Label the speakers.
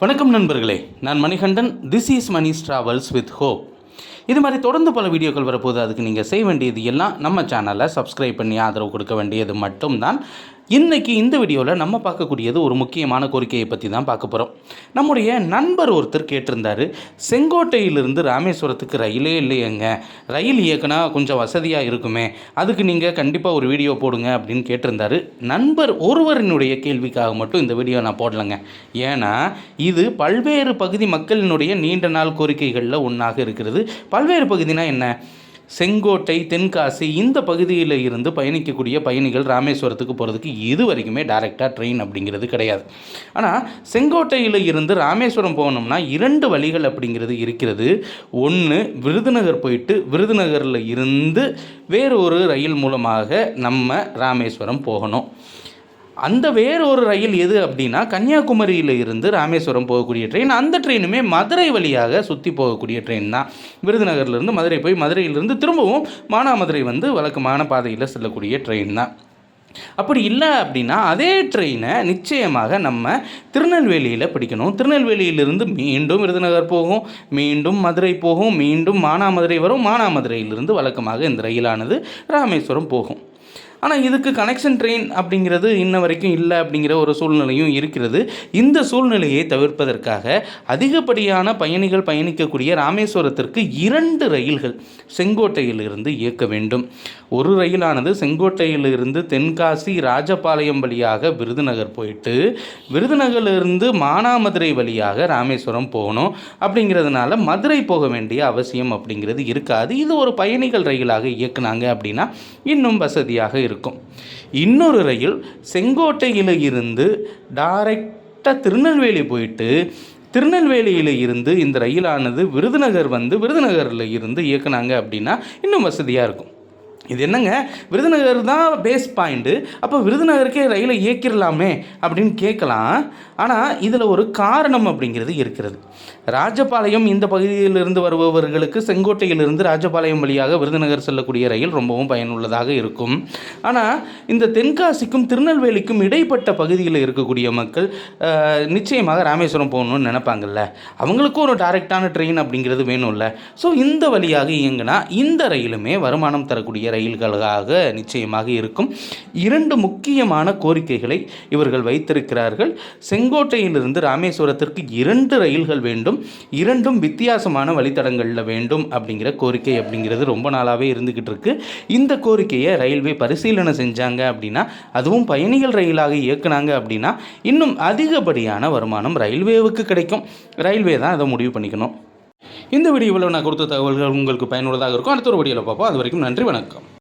Speaker 1: வணக்கம் நண்பர்களே, நான் Manikandan. This is Mani's travels with hope. இது மாதிரி தொடர்ந்து பல வீடியோக்கள் வரப்போது. அதுக்கு நீங்கள் செய்ய வேண்டியது எல்லாம் நம்ம சேனலை சப்ஸ்கிரைப் பண்ணி ஆதரவு கொடுக்க வேண்டியது மட்டும்தான். இன்றைக்கி இந்த வீடியோவில் நம்ம பார்க்கக்கூடியது ஒரு முக்கியமான கோரிக்கையை பற்றி தான் பார்க்க போகிறோம். நம்முடைய நண்பர் ஒருத்தர் கேட்டிருந்தார், செங்கோட்டையிலிருந்து ராமேஸ்வரத்துக்கு ரயிலே இல்லையேங்க, ரயில் இயக்குனா கொஞ்சம் வசதியாக இருக்குமே, அதுக்கு நீங்கள் கண்டிப்பாக ஒரு வீடியோ போடுங்க அப்படின்னு கேட்டிருந்தார். நண்பர் ஒருவரினுடைய கேள்விக்காக மட்டும் இந்த வீடியோ நான் போடலைங்க. ஏன்னா இது பல்வேறு பகுதி மக்களினுடைய நீண்ட நாள் கோரிக்கைகளில் ஒன்றாக இருக்கிறது. பல்வேறு பகுதினா என்ன? செங்கோட்டை, தென்காசி இந்த பகுதியில் இருந்து பயணிக்கக்கூடிய பயணிகள் ராமேஸ்வரத்துக்கு போகிறதுக்கு இது வரைக்குமே டைரெக்டாக ட்ரெயின் அப்படிங்கிறது கிடையாது. ஆனால் செங்கோட்டையில் இருந்து ராமேஸ்வரம் போகணும்னா 2 வழிகள் அப்படிங்கிறது இருக்கிறது. ஒன்று, விருதுநகர் போயிட்டு விருதுநகரில் இருந்து வேறு ஒரு ரயில் மூலமாக நம்ம ராமேஸ்வரம் போகணும். அந்த வேறு ஒரு ரயில் எது அப்படின்னா கன்னியாகுமரியில் இருந்து ராமேஸ்வரம் போகக்கூடிய ட்ரெயின். அந்த ட்ரெயினுமே மதுரை வழியாக சுற்றி போகக்கூடிய ட்ரெயின் தான். விருதுநகர்லேருந்து மதுரை போய் மதுரையிலிருந்து திரும்பவும் மானாமதுரை வந்து வழக்கமான பாதையில் செல்லக்கூடிய ட்ரெயின் தான். அப்படி இல்லை அப்படின்னா அதே ட்ரெயினை நிச்சயமாக நம்ம திருநெல்வேலியில் பிடிக்கணும். திருநெல்வேலியிலிருந்து மீண்டும் விருதுநகர் போகும், மீண்டும் மதுரை போகும், மீண்டும் மானாமதுரை வரும். மானாமதுரையிலிருந்து வழக்கமாக இந்த ரயிலானது ராமேஸ்வரம் போகும். ஆனால் இதுக்கு கனெக்ஷன் ட்ரெயின் அப்படிங்கிறது இன்ன வரைக்கும் இல்லை அப்படிங்கிற ஒரு சூழ்நிலையும் இருக்கிறது. இந்த சூழ்நிலையை தவிர்ப்பதற்காக அதிகப்படியான பயணிகள் பயணிக்கக்கூடிய ராமேஸ்வரத்திற்கு 2 ரயில்கள் செங்கோட்டையிலிருந்து இயக்க வேண்டும். ஒரு ரயிலானது செங்கோட்டையிலிருந்து தென்காசி ராஜபாளையம் வழியாக விருதுநகர் போயிட்டு விருதுநகரிலிருந்து மானாமதுரை வழியாக ராமேஸ்வரம் போகணும். அப்படிங்கிறதுனால மதுரை போக வேண்டிய அவசியம் அப்படிங்கிறது இருக்காது. இது ஒரு பயணிகள் ரயிலாக இயக்குனாங்க அப்படின்னா இன்னும் வசதியாக இருக்கும். இன்னொரு ரயில் செங்கோட்டையில் இருந்து டைரக்டாக திருநெல்வேலி போயிட்டு திருநெல்வேலியில் இருந்து இந்த ரயிலானது விருதுநகர் வந்து விருதுநகரில் இருந்து இயக்குனாங்க அப்படின்னா இன்னும் வசதியாக இருக்கும். இது என்னங்க, விருதுநகர் தான் பேஸ் பாயிண்ட்டு, அப்போ விருதுநகருக்கே ரயிலை இயக்கிடலாமே அப்படின்னு கேட்கலாம். ஆனால் இதில் ஒரு காரணம் அப்படிங்கிறது இருக்கிறது. ராஜபாளையம் இந்த பகுதியிலிருந்து வருபவர்களுக்கு செங்கோட்டையிலிருந்து ராஜபாளையம் வழியாக விருதுநகர் செல்லக்கூடிய ரயில் ரொம்பவும் பயனுள்ளதாக இருக்கும். ஆனால் இந்த தென்காசிக்கும் திருநெல்வேலிக்கும் இடைப்பட்ட பகுதியில் இருக்கக்கூடிய மக்கள் நிச்சயமாக ராமேஸ்வரம் போகணும்னு நினைப்பாங்கல்ல, அவங்களுக்கும் ஒரு டைரெக்டான ட்ரெயின் அப்படிங்கிறது வேணும்ல. ஸோ இந்த வழியாக இயங்கினா இந்த ரயிலுமே வருமானம் தரக்கூடிய ரயில்களாக நிச்சயமாக இருக்கும். 2 முக்கியமான கோரிக்கைகளை இவர்கள் வைத்திருக்கிறார்கள். செங்கோட்டையிலிருந்து ராமேஸ்வரத்திற்கு 2 ரயில்கள் வேண்டும், 2ம் வித்தியாசமான வழித்தடங்களில் வேண்டும் அப்படிங்கிற கோரிக்கை அப்படிங்கிறது ரொம்ப நாளாகவே இருந்துக்கிட்டு இருக்கு. இந்த கோரிக்கையை ரயில்வே பரிசீலனை செஞ்சாங்க அப்படின்னா, அதுவும் பயணிகள் ரயிலாக இயக்குனாங்க அப்படின்னா இன்னும் அதிகப்படியான வருமானம் ரயில்வேவுக்கு கிடைக்கும். ரயில்வே தான் அதை முடிவு பண்ணிக்கணும். இந்த வீடியோவில் நான் கொடுத்த தகவல்கள் உங்களுக்கு பயனுள்ளதாக இருக்கும். அடுத்த ஒரு வீடியோவில் பார்ப்போம். அது வரைக்கும் நன்றி, வணக்கம்.